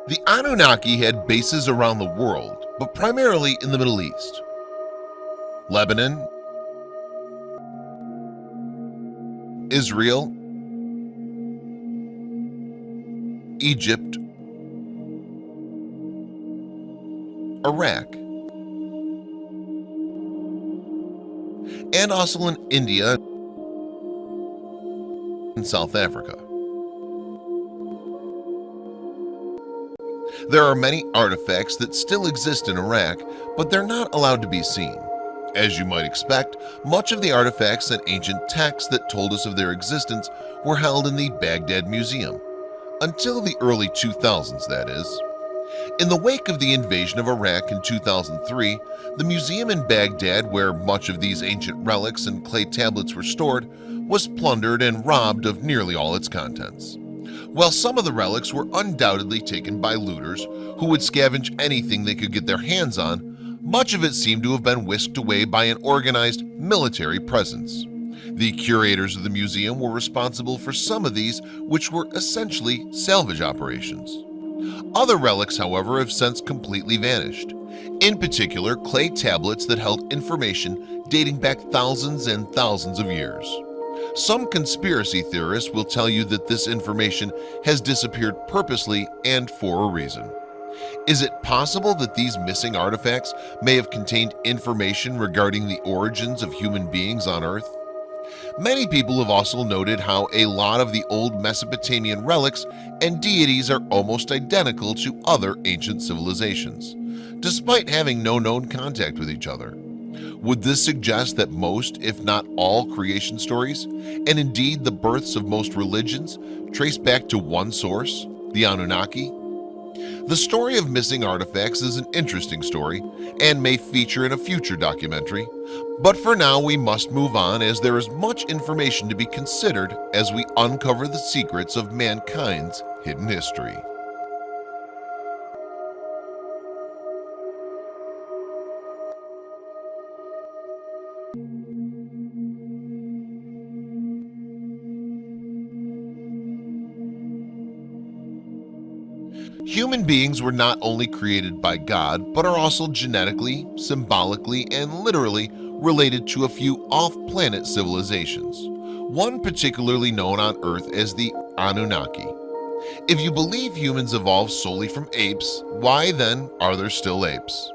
The Anunnaki had bases around the world, but primarily in the Middle East. Lebanon, Israel, Egypt, Iraq, and also in India and South Africa. There are many artifacts that still exist in Iraq, but they're not allowed to be seen. As you might expect, much of the artifacts and ancient texts that told us of their existence were held in the Baghdad Museum, until the early 2000s, that is. In the wake of the invasion of Iraq in 2003, the museum in Baghdad, where much of these ancient relics and clay tablets were stored, was plundered and robbed of nearly all its contents. While some of the relics were undoubtedly taken by looters who would scavenge anything they could get their hands on, much of it seemed to have been whisked away by an organized military presence. The curators of the museum were responsible for some of these, which were essentially salvage operations. Other relics, however, have since completely vanished. In particular, clay tablets that held information dating back thousands and thousands of years. Some conspiracy theorists will tell you that this information has disappeared purposely and for a reason. Is it possible that these missing artifacts may have contained information regarding the origins of human beings on Earth? Many people have also noted how a lot of the old Mesopotamian relics and deities are almost identical to other ancient civilizations, despite having no known contact with each other. Would this suggest that most, if not all, creation stories, and indeed the births of most religions, trace back to one source, the Anunnaki? The story of missing artifacts is an interesting story and may feature in a future documentary, but for now we must move on, as there is much information to be considered as we uncover the secrets of mankind's hidden history. Human beings were not only created by God, but are also genetically, symbolically, and literally related to a few off-planet civilizations, one particularly known on Earth as the Anunnaki. If you believe humans evolved solely from apes, why then are there still apes?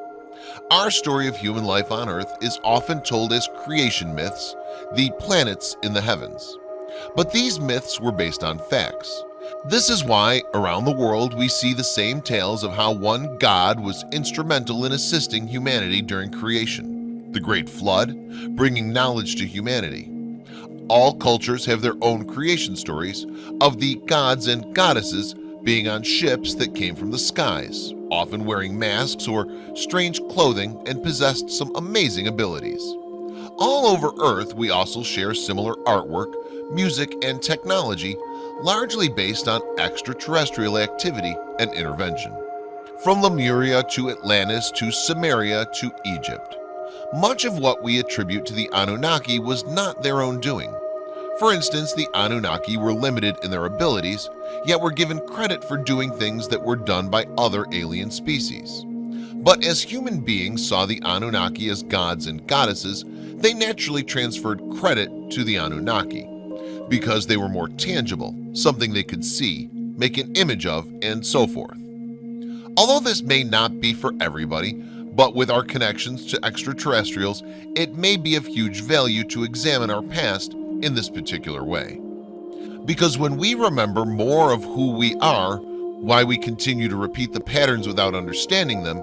Our story of human life on Earth is often told as creation myths, the planets in the heavens. But these myths were based on facts. This is why, around the world, we see the same tales of how one God was instrumental in assisting humanity during creation, the Great Flood, bringing knowledge to humanity. All cultures have their own creation stories of the gods and goddesses being on ships that came from the skies, often wearing masks or strange clothing, and possessed some amazing abilities. All over Earth, we also share similar artwork, music, and technology, largely based on extraterrestrial activity and intervention. From Lemuria to Atlantis to Sumeria to Egypt, much of what we attribute to the Anunnaki was not their own doing. For instance, the Anunnaki were limited in their abilities, yet were given credit for doing things that were done by other alien species. But as human beings saw the Anunnaki as gods and goddesses, they naturally transferred credit to the Anunnaki, because they were more tangible, something they could see, make an image of, and so forth. Although this may not be for everybody, but with our connections to extraterrestrials, it may be of huge value to examine our past in this particular way. Because when we remember more of who we are, why we continue to repeat the patterns without understanding them,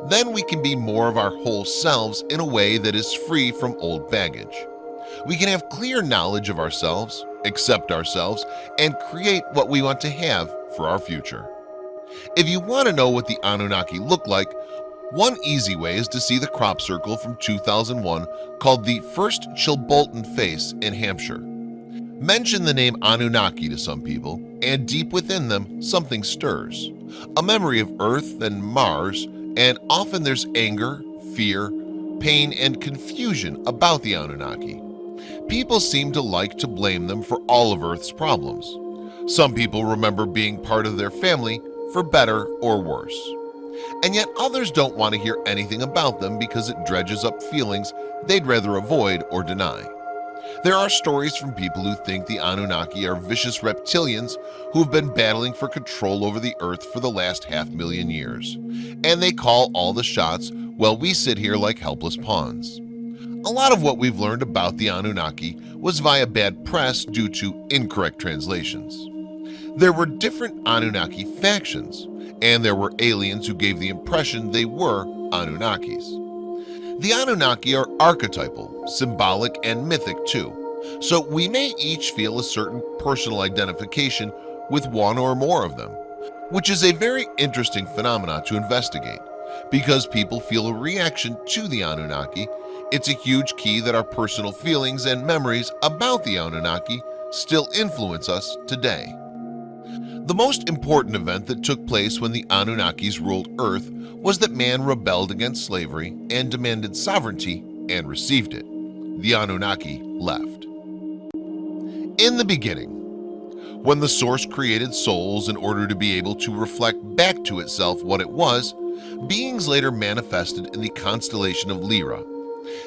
then we can be more of our whole selves in a way that is free from old baggage. We can have clear knowledge of ourselves, accept ourselves, and create what we want to have for our future. If you want to know what the Anunnaki look like, one easy way is to see the crop circle from 2001 called the First Chilbolton Face in Hampshire. Mention the name Anunnaki to some people, and deep within them something stirs. A memory of Earth and Mars, and often there's anger, fear, pain, and confusion about the Anunnaki. People seem to like to blame them for all of Earth's problems. Some people remember being part of their family for better or worse. And yet others don't want to hear anything about them because it dredges up feelings they'd rather avoid or deny. There are stories from people who think the Anunnaki are vicious reptilians who have been battling for control over the earth for the last 500,000 years, and they call all the shots while we sit here like helpless pawns. A lot of what we've learned about the Anunnaki was via bad press due to incorrect translations. There were different Anunnaki factions, and there were aliens who gave the impression they were Anunnakis. The Anunnaki are archetypal, symbolic, and mythic too, so we may each feel a certain personal identification with one or more of them, which is a very interesting phenomenon to investigate. Because people feel a reaction to the Anunnaki, it's a huge key that our personal feelings and memories about the Anunnaki still influence us today. The most important event that took place when the Anunnakis ruled Earth was that man rebelled against slavery and demanded sovereignty and received it. The Anunnaki left. In the beginning, when the Source created souls in order to be able to reflect back to itself what it was, beings later manifested in the constellation of Lyra.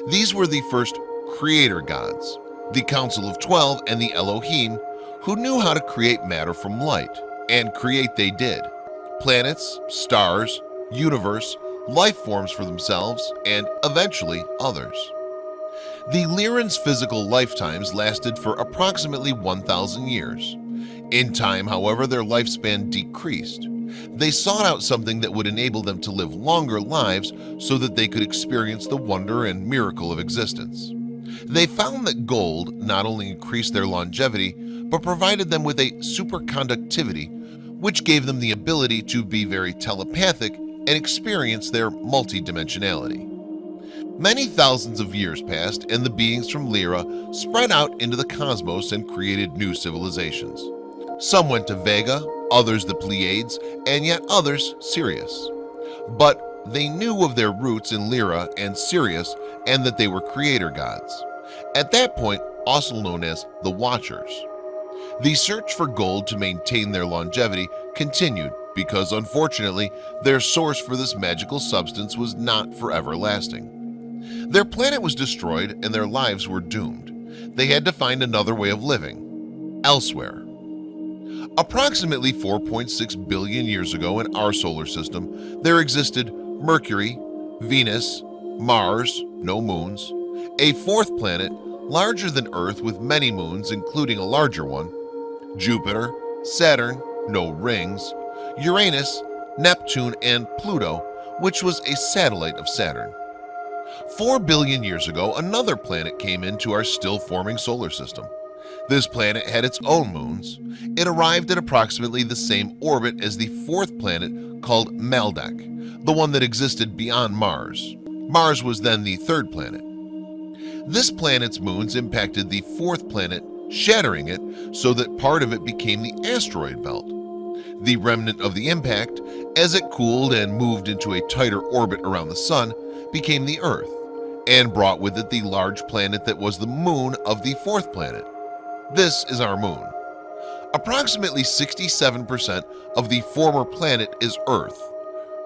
These were the first creator gods, the Council of 12 and the Elohim, who knew how to create matter from light, and create they did. Planets, stars, universe, life forms for themselves, and eventually others. The Lyrans' physical lifetimes lasted for approximately 1,000 years. In time, however, their lifespan decreased. They sought out something that would enable them to live longer lives so that they could experience the wonder and miracle of existence. They found that gold not only increased their longevity, but provided them with a superconductivity, which gave them the ability to be very telepathic and experience their multidimensionality. Many thousands of years passed, and the beings from Lyra spread out into the cosmos and created new civilizations. Some went to Vega, others the Pleiades, and yet others Sirius. But they knew of their roots in Lyra and Sirius, and that they were creator gods. At that point, also known as the Watchers. The search for gold to maintain their longevity continued because, unfortunately, their source for this magical substance was not forever lasting. Their planet was destroyed and their lives were doomed. They had to find another way of living, elsewhere. Approximately 4.6 billion years ago in our solar system, there existed Mercury, Venus, Mars, no moons, a fourth planet larger than Earth with many moons including a larger one, Jupiter, Saturn, no rings, Uranus, Neptune, and Pluto, which was a satellite of Saturn. 4 billion years ago, another planet came into our still-forming solar system. This planet had its own moons. It arrived at approximately the same orbit as the fourth planet called Maldak, the one that existed beyond Mars. Mars was then the third planet. This planet's moons impacted the fourth planet, shattering it so that part of it became the asteroid belt. The remnant of the impact, as it cooled and moved into a tighter orbit around the Sun, became the Earth, and brought with it the large planet that was the moon of the fourth planet. This is our moon. Approximately 67% of the former planet is Earth.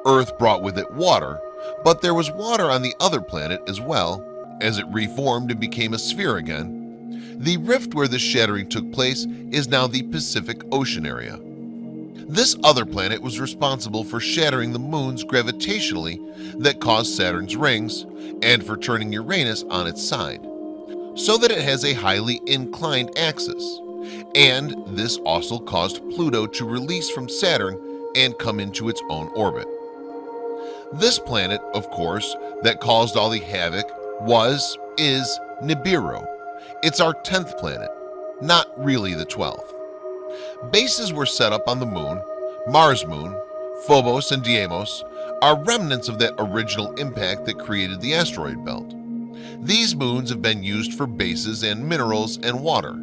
Earth brought with it water, but there was water on the other planet as well. As it reformed and became a sphere again, the rift where this shattering took place is now the Pacific Ocean area. This other planet was responsible for shattering the moons gravitationally that caused Saturn's rings and for turning Uranus on its side, so that it has a highly inclined axis. And this also caused Pluto to release from Saturn and come into its own orbit. This planet, of course, that caused all the havoc is Nibiru. It's our 10th planet, not really the 12th. Bases were set up on the moon, Mars moon, Phobos and Deimos are remnants of that original impact that created the asteroid belt. These moons have been used for bases and minerals and water.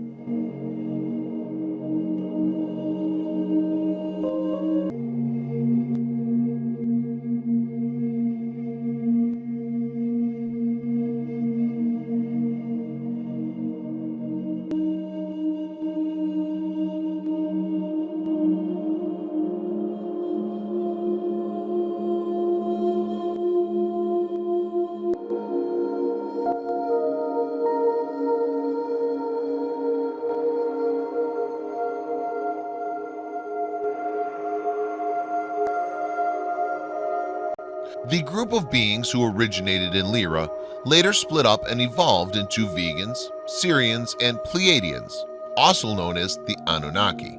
The group of beings who originated in Lyra later split up and evolved into Vegans, Syrians, and Pleiadians, also known as the Anunnaki.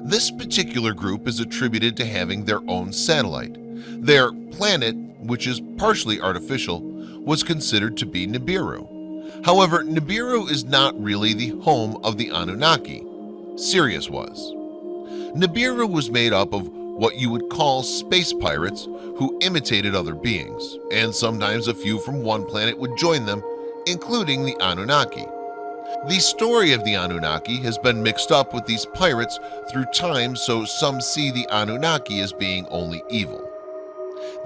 This particular group is attributed to having their own satellite. Their planet, which is partially artificial, was considered to be Nibiru. However, Nibiru is not really the home of the Anunnaki. Sirius was. Nibiru was made up of what you would call space pirates who imitated other beings, and sometimes a few from one planet would join them, including the Anunnaki. The story of the Anunnaki has been mixed up with these pirates through time, so some see the Anunnaki as being only evil.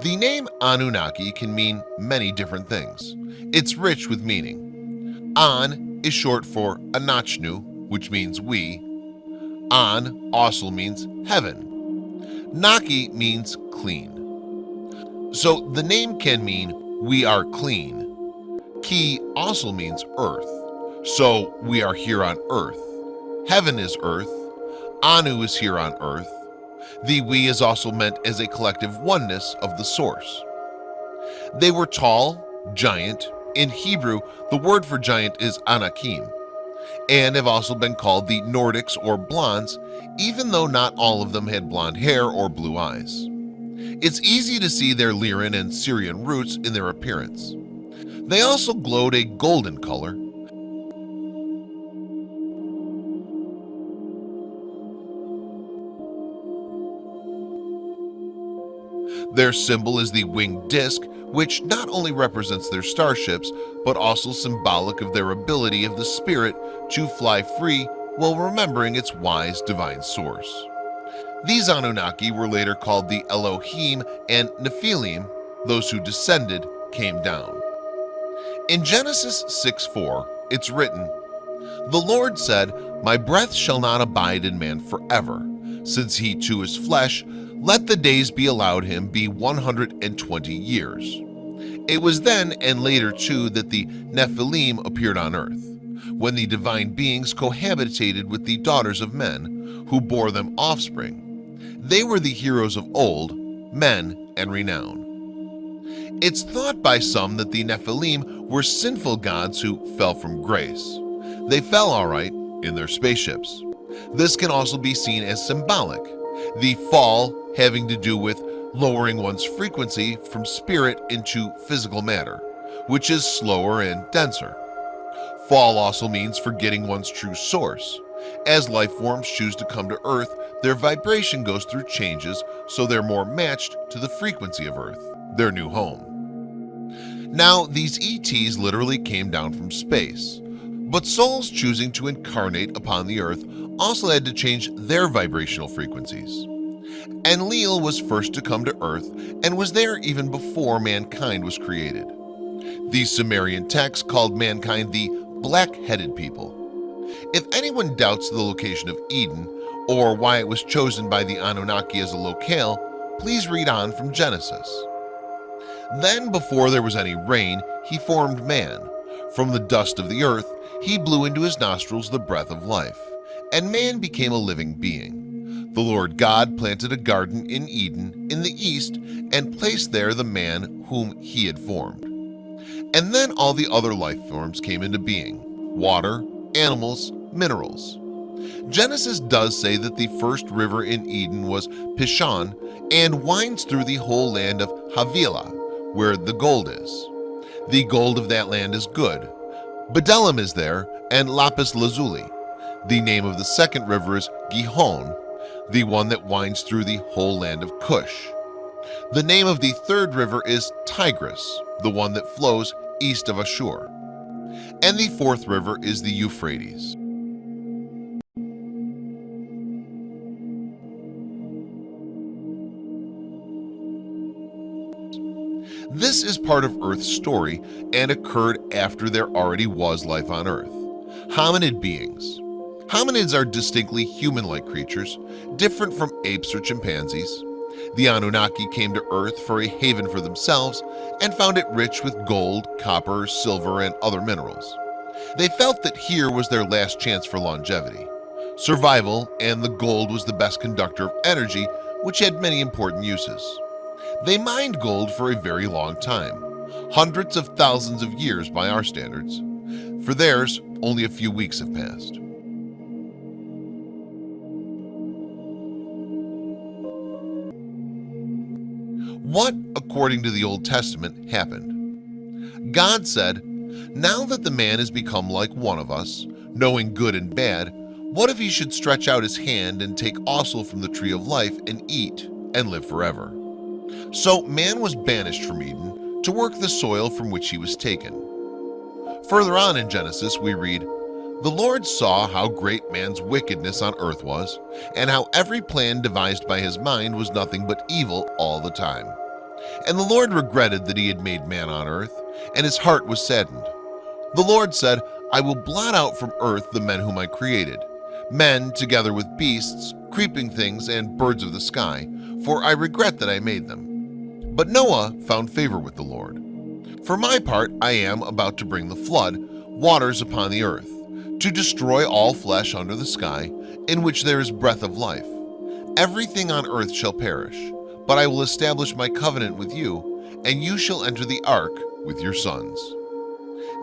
The name Anunnaki can mean many different things. It's rich with meaning. An is short for Anachnu, which means we. An also means heaven. Naki means clean. So the name can mean we are clean. Ki also means earth. So we are here on earth. Heaven is earth. Anu is here on earth. The we is also meant as a collective oneness of the source. They were tall, giant. In Hebrew, the word for giant is Anakim, and have also been called the Nordics or blondes, even though not all of them had blonde hair or blue eyes. It's easy to see their Lyran and Syrian roots in their appearance. They also glowed a golden color. Their symbol is the winged disc, which not only represents their starships, but also symbolic of their ability of the spirit to fly free while remembering its wise divine source. These Anunnaki were later called the Elohim and Nephilim. Those who descended came down. In Genesis 6:4, it's written, "The Lord said, My breath shall not abide in man forever. Since he too is flesh, let the days be allowed him be 120 years. It was then and later too that the Nephilim appeared on earth, when the divine beings cohabitated with the daughters of men, who bore them offspring. They were the heroes of old, men and renown." It's thought by some that the Nephilim were sinful gods who fell from grace. They fell all right in their spaceships. This can also be seen as symbolic, the fall having to do with lowering one's frequency from spirit into physical matter, which is slower and denser. Fall also means forgetting one's true source. As life forms choose to come to Earth, their vibration goes through changes so they're more matched to the frequency of Earth, their new home. Now, these ETs literally came down from space, but souls choosing to incarnate upon the Earth also had to change their vibrational frequencies. Enlil was first to come to Earth and was there even before mankind was created. The Sumerian text called mankind the black-headed people. If anyone doubts the location of Eden or why it was chosen by the Anunnaki as a locale, please read on from Genesis. Then, before there was any rain, he formed man. From the dust of the earth, he blew into his nostrils the breath of life, and man became a living being. The Lord God planted a garden in Eden in the east and placed there the man whom he had formed. And then all the other life forms came into being: water, animals, minerals. Genesis does say that the first river in Eden was Pishon and winds through the whole land of Havilah, where the gold is. The gold of that land is good. Bdellium is there, and lapis lazuli. The name of the second river is Gihon, the one that winds through the whole land of Cush. The name of the third river is Tigris, the one that flows east of Ashur. And the fourth river is the Euphrates. This is part of Earth's story and occurred after there already was life on Earth. Hominid beings. Hominids are distinctly human-like creatures, different from apes or chimpanzees. The Anunnaki came to Earth for a haven for themselves and found it rich with gold, copper, silver, and other minerals. They felt that here was their last chance for longevity, survival, and the gold was the best conductor of energy, which had many important uses. They mined gold for a very long time, hundreds of thousands of years by our standards. For theirs, only a few weeks have passed. What, according to the Old Testament, happened? God said, "Now that the man has become like one of us, knowing good and bad, what if he should stretch out his hand and take also from the tree of life and eat and live forever?" So man was banished from Eden to work the soil from which he was taken. Further on in Genesis we read, "The Lord saw how great man's wickedness on earth was, and how every plan devised by his mind was nothing but evil all the time. And the Lord regretted that he had made man on earth, and his heart was saddened. The Lord said, I will blot out from earth the men whom I created, men together with beasts, creeping things, and birds of the sky, for I regret that I made them." But Noah found favor with the Lord. "For my part, I am about to bring the flood, waters upon the earth, to destroy all flesh under the sky, in which there is breath of life. Everything on earth shall perish, but I will establish my covenant with you, and you shall enter the ark with your sons."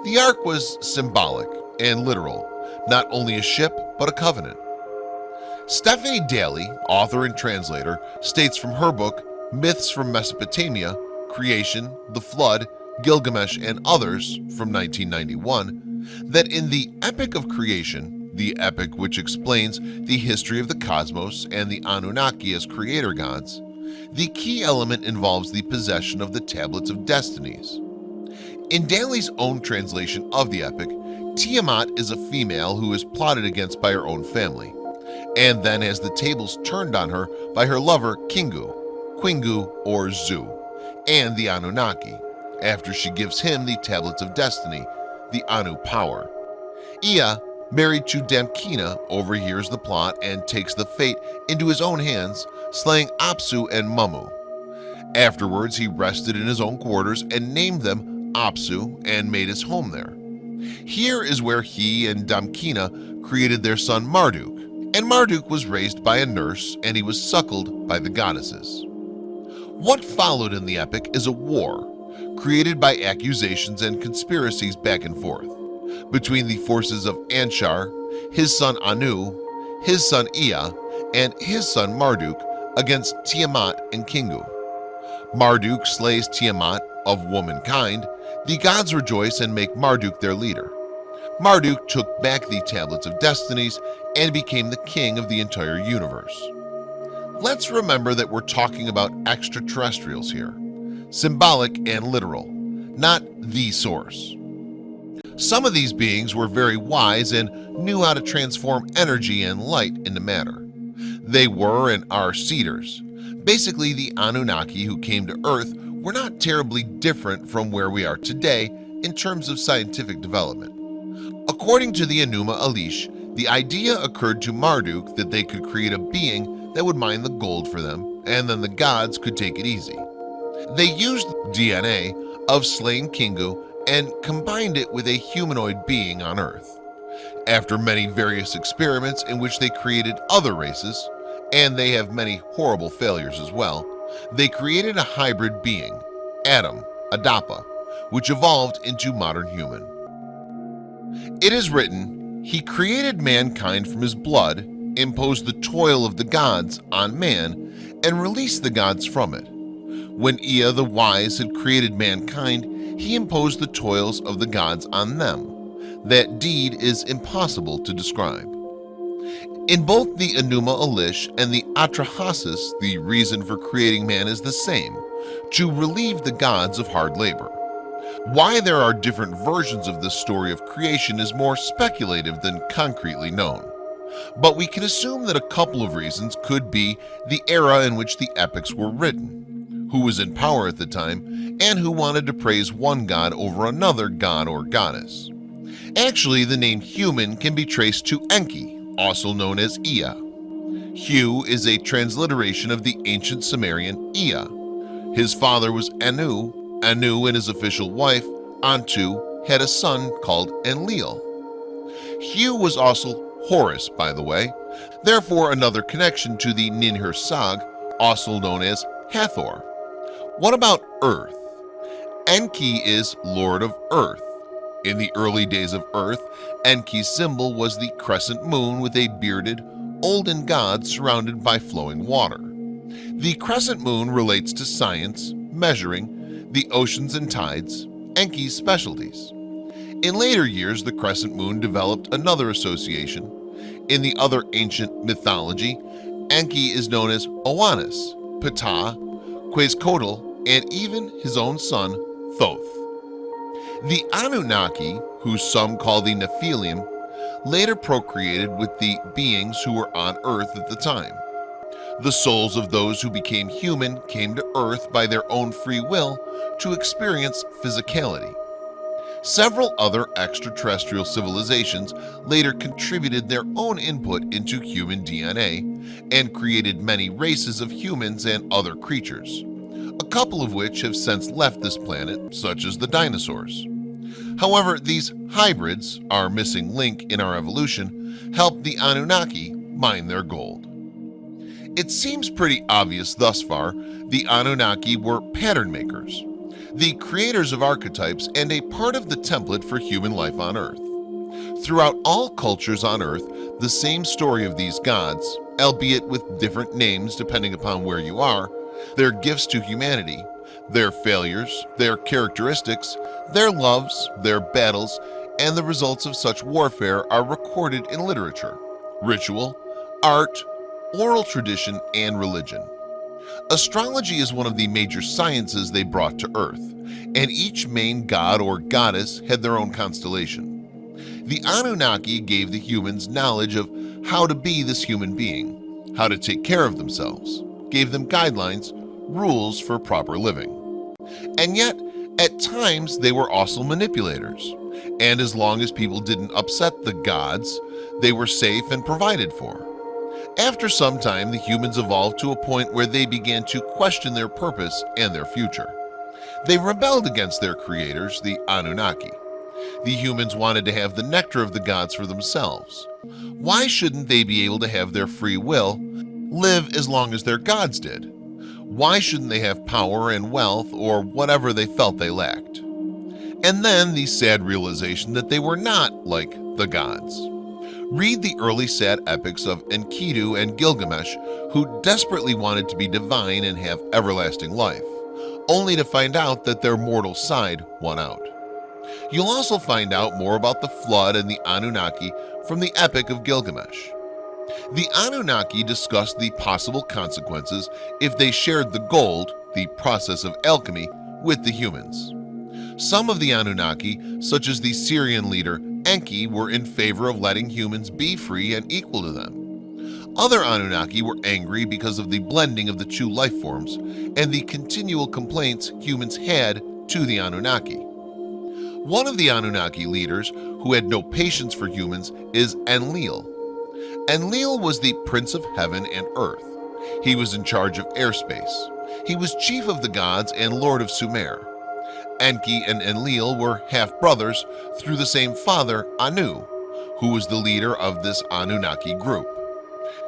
The ark was symbolic and literal, not only a ship, but a covenant. Stephanie Daly, author and translator, states from her book, Myths from Mesopotamia, Creation, the Flood, Gilgamesh, and Others from 1991, that in the Epic of Creation, the epic which explains the history of the cosmos and the Anunnaki as creator gods, the key element involves the possession of the Tablets of Destinies. In Daly's own translation of the epic, Tiamat is a female who is plotted against by her own family, and then has the tables turned on her by her lover Kingu, Quingu, or Zu, and the Anunnaki, after she gives him the Tablets of Destiny, the Anu power. Ea, married to Damkina, overhears the plot and takes the fate into his own hands, slaying Apsu and Mummu. Afterwards, he rested in his own quarters and named them Apsu and made his home there. Here is where he and Damkina created their son Marduk, and Marduk was raised by a nurse and he was suckled by the goddesses. What followed in the epic is a war, created by accusations and conspiracies back and forth, between the forces of Anshar, his son Anu, his son Ea, and his son Marduk against Tiamat and Kingu. Marduk slays Tiamat of womankind. The gods rejoice and make Marduk their leader. Marduk took back the Tablets of Destinies and became the king of the entire universe. Let's remember that we're talking about extraterrestrials here, symbolic and literal, not the source. Some of these beings were very wise and knew how to transform energy and light into matter. They were and are seeders. Basically, the Anunnaki who came to Earth were not terribly different from where we are today in terms of scientific development. According to the Enuma Elish, the idea occurred to Marduk that they could create a being that would mine the gold for them, and then the gods could take it easy. They used DNA of slain Kingu and combined it with a humanoid being on Earth. After many various experiments in which they created other races, and they have many horrible failures as well, they created a hybrid being, Adam, Adapa, which evolved into modern human. It is written, "He created mankind from his blood, imposed the toil of the gods on man, and released the gods from it. When Ea the wise had created mankind, he imposed the toils of the gods on them. That deed is impossible to describe." In both the Enuma Elish and the Atrahasis, the reason for creating man is the same, to relieve the gods of hard labor. Why there are different versions of this story of creation is more speculative than concretely known. But we can assume that a couple of reasons could be the era in which the epics were written, who was in power at the time, and who wanted to praise one god over another god or goddess. Actually, the name human can be traced to Enki, also known as Ea. Hu is a transliteration of the ancient Sumerian Ea. His father was Anu. Anu and his official wife, Antu, had a son called Enlil. Hu was also Horus, by the way, therefore another connection to the Ninhursag, also known as Hathor. What about Earth? Enki is Lord of Earth. In the early days of Earth, Enki's symbol was the crescent moon with a bearded, olden god surrounded by flowing water. The crescent moon relates to science, measuring, the oceans and tides, Enki's specialties. In later years, the crescent moon developed another association. In the other ancient mythology, Enki is known as Oannes, Ptah, Quetzalcoatl, and even his own son, Thoth. The Anunnaki, who some call the Nephilim, later procreated with the beings who were on Earth at the time. The souls of those who became human came to Earth by their own free will to experience physicality. Several other extraterrestrial civilizations later contributed their own input into human DNA and created many races of humans and other creatures, a couple of which have since left this planet, such as the dinosaurs. However, these hybrids, our missing link in our evolution, helped the Anunnaki mine their gold. It seems pretty obvious thus far the Anunnaki were pattern makers, the creators of archetypes and a part of the template for human life on Earth. Throughout all cultures on Earth, the same story of these gods, albeit with different names depending upon where you are, their gifts to humanity, their failures, their characteristics, their loves, their battles, and the results of such warfare are recorded in literature, ritual, art, oral tradition, and religion. Astrology is one of the major sciences they brought to Earth, and each main god or goddess had their own constellation. The Anunnaki gave the humans knowledge of how to be this human being, how to take care of themselves, gave them guidelines, rules for proper living. And yet, at times they were also manipulators, and as long as people didn't upset the gods, they were safe and provided for. After some time, the humans evolved to a point where they began to question their purpose and their future. They rebelled against their creators, the Anunnaki. The humans wanted to have the nectar of the gods for themselves. Why shouldn't they be able to have their free will, live as long as their gods did? Why shouldn't they have power and wealth or whatever they felt they lacked? And then the sad realization that they were not like the gods. Read the early sad epics of Enkidu and Gilgamesh, who desperately wanted to be divine and have everlasting life, only to find out that their mortal side won out. You'll also find out more about the flood and the Anunnaki from the Epic of Gilgamesh. The Anunnaki discussed the possible consequences if they shared the gold, the process of alchemy, with the humans. Some of the Anunnaki, such as the Syrian leader Enki, were in favor of letting humans be free and equal to them. Other Anunnaki were angry because of the blending of the two life forms and the continual complaints humans had to the Anunnaki. One of the Anunnaki leaders who had no patience for humans is Enlil. Enlil was the Prince of Heaven and Earth. He was in charge of airspace. He was chief of the gods and lord of Sumer. Enki and Enlil were half-brothers through the same father, Anu, who was the leader of this Anunnaki group.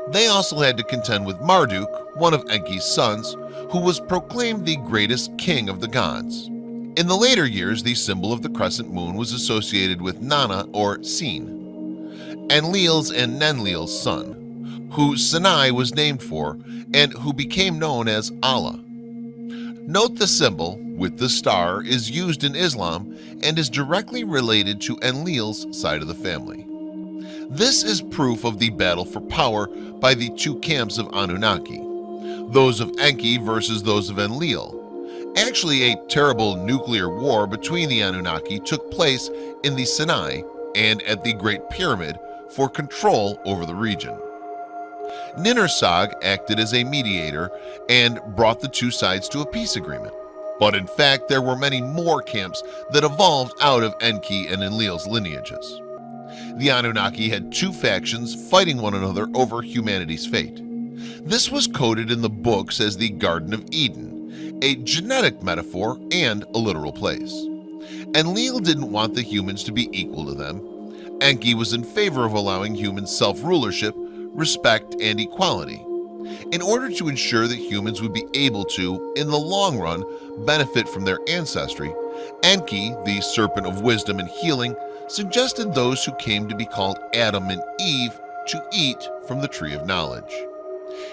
They also had to contend with Marduk, one of Enki's sons, who was proclaimed the greatest king of the gods. In the later years, the symbol of the crescent moon was associated with Nana or Sin, Enlil's and Nenlil's son, who Sinai was named for and who became known as Allah. Note the symbol, with the star, is used in Islam and is directly related to Enlil's side of the family. This is proof of the battle for power by the two camps of Anunnaki, those of Enki versus those of Enlil. Actually, a terrible nuclear war between the Anunnaki took place in the Sinai and at the Great Pyramid for control over the region. Ninursag acted as a mediator and brought the two sides to a peace agreement. But in fact, there were many more camps that evolved out of Enki and Enlil's lineages. The Anunnaki had two factions fighting one another over humanity's fate. This was coded in the books as the Garden of Eden, a genetic metaphor and a literal place. Enlil didn't want the humans to be equal to them. Enki was in favor of allowing human self-rulership, respect, and equality. In order to ensure that humans would be able to, in the long run, benefit from their ancestry, Enki, the serpent of wisdom and healing, suggested those who came to be called Adam and Eve to eat from the tree of knowledge.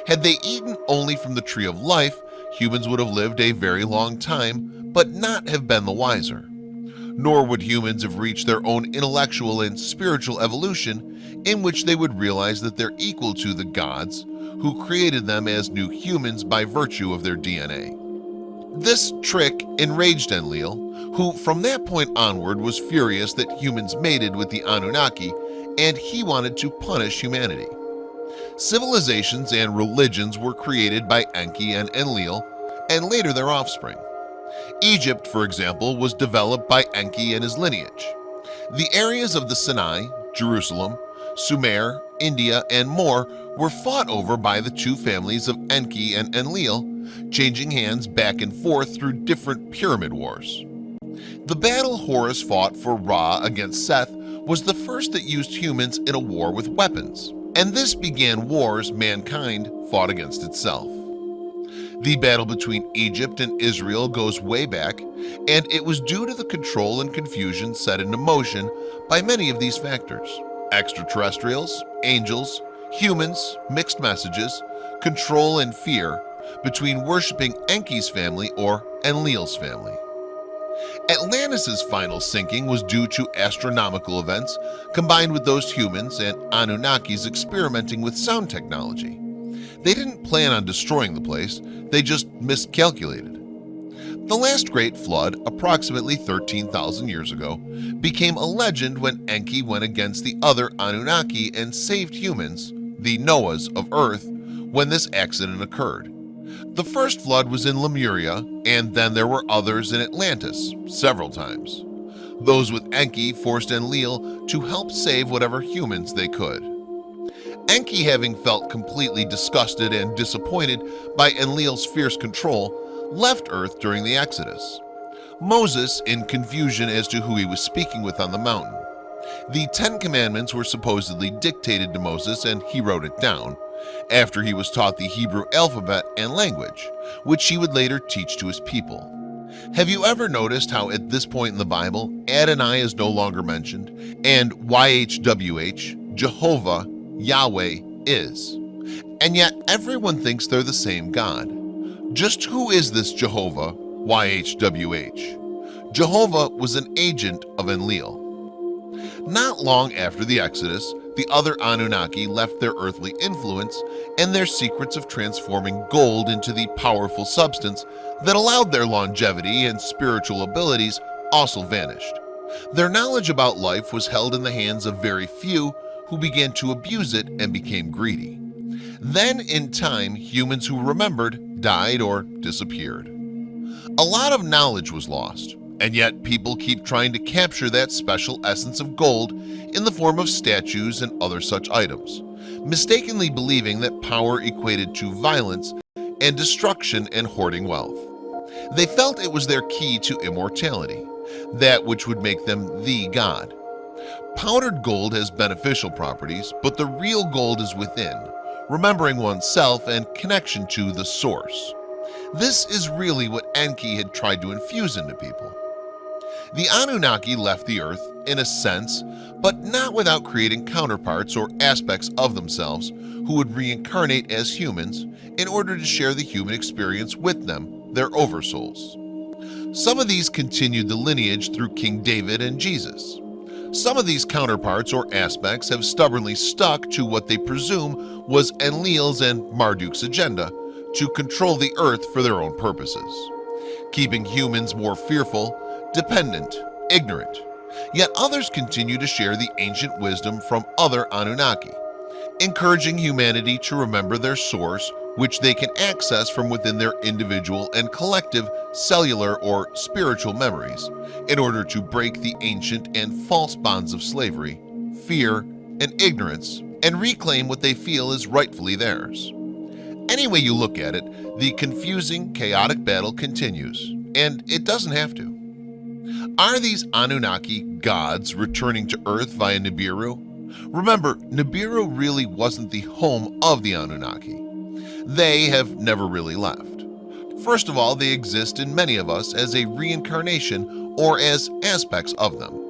Had they eaten only from the tree of life, humans would have lived a very long time, but not have been the wiser. Nor would humans have reached their own intellectual and spiritual evolution in which they would realize that they're equal to the gods who created them as new humans by virtue of their DNA. This trick enraged Enlil, who from that point onward was furious that humans mated with the Anunnaki, and he wanted to punish humanity. Civilizations and religions were created by Enki and Enlil, and later their offspring. Egypt, for example, was developed by Enki and his lineage. The areas of the Sinai, Jerusalem, Sumer, India, and more were fought over by the two families of Enki and Enlil, changing hands back and forth through different pyramid wars. The battle Horus fought for Ra against Seth was the first that used humans in a war with weapons, and this began wars mankind fought against itself. The battle between Egypt and Israel goes way back, and it was due to the control and confusion set into motion by many of these factors: extraterrestrials, angels, humans, mixed messages, control and fear between worshipping Enki's family or Enlil's family. Atlantis' final sinking was due to astronomical events combined with those humans and Anunnakis experimenting with sound technology. They didn't plan on destroying the place, they just miscalculated. The last great flood, approximately 13,000 years ago, became a legend when Enki went against the other Anunnaki and saved humans, the Noahs of Earth, when this accident occurred. The first flood was in Lemuria, and then there were others in Atlantis, several times. Those with Enki forced Enlil to help save whatever humans they could. Enki, having felt completely disgusted and disappointed by Enlil's fierce control, left Earth during the Exodus. Moses, in confusion as to who he was speaking with on the mountain. The 10 Commandments were supposedly dictated to Moses, and he wrote it down, after he was taught the Hebrew alphabet and language, which he would later teach to his people. Have you ever noticed how at this point in the Bible, Adonai is no longer mentioned, and YHWH, Jehovah, Yahweh, is? And yet everyone thinks they're the same God. Just who is this Jehovah, YHWH? Jehovah was an agent of Enlil. Not long after the Exodus, the other Anunnaki left their earthly influence, and their secrets of transforming gold into the powerful substance that allowed their longevity and spiritual abilities also vanished. Their knowledge about life was held in the hands of very few, who began to abuse it and became greedy. Then, in time, humans who remembered died or disappeared. A lot of knowledge was lost, and yet people keep trying to capture that special essence of gold in the form of statues and other such items, mistakenly believing that power equated to violence and destruction and hoarding wealth. They felt it was their key to immortality, that which would make them the god. Powdered gold has beneficial properties, but the real gold is within, remembering oneself and connection to the source. This is really what Enki had tried to infuse into people. The Anunnaki left the earth, in a sense, but not without creating counterparts or aspects of themselves who would reincarnate as humans in order to share the human experience with them, their oversouls. Some of these continued the lineage through King David and Jesus. Some of these counterparts or aspects have stubbornly stuck to what they presume was Enlil's and Marduk's agenda to control the earth for their own purposes, keeping humans more fearful, dependent, ignorant. Yet others continue to share the ancient wisdom from other Anunnaki, encouraging humanity to remember their source, which they can access from within their individual and collective cellular or spiritual memories in order to break the ancient and false bonds of slavery, fear, and ignorance, and reclaim what they feel is rightfully theirs. Any way you look at it, the confusing, chaotic battle continues, and it doesn't have to. Are these Anunnaki gods returning to Earth via Nibiru? Remember, Nibiru really wasn't the home of the Anunnaki. They have never really left. First of all, they exist in many of us as a reincarnation or as aspects of them.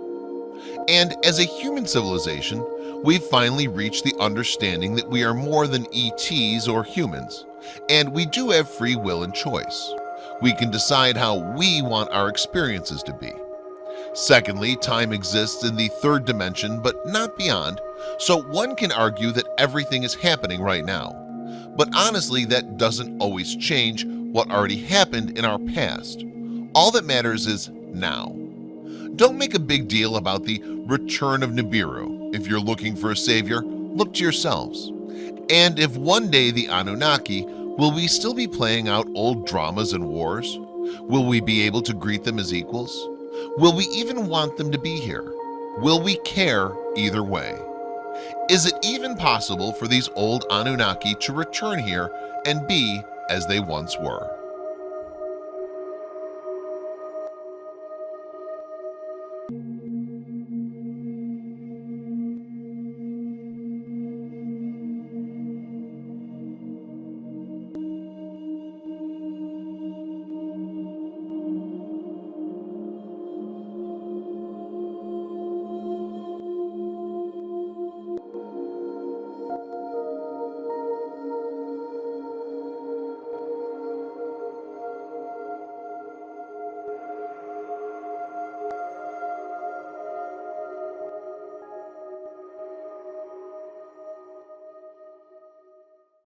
And as a human civilization, we've finally reached the understanding that we are more than ETs or humans, and we do have free will and choice. We can decide how we want our experiences to be. Secondly, time exists in the third dimension but not beyond, so one can argue that everything is happening right now. But honestly, that doesn't always change what already happened in our past. All that matters is now. Don't make a big deal about the return of Nibiru. If you're looking for a savior, look to yourselves. And if one day the Anunnaki, will we still be playing out old dramas and wars? Will we be able to greet them as equals? Will we even want them to be here? Will we care either way? Is it even possible for these old Anunnaki to return here and be as they once were?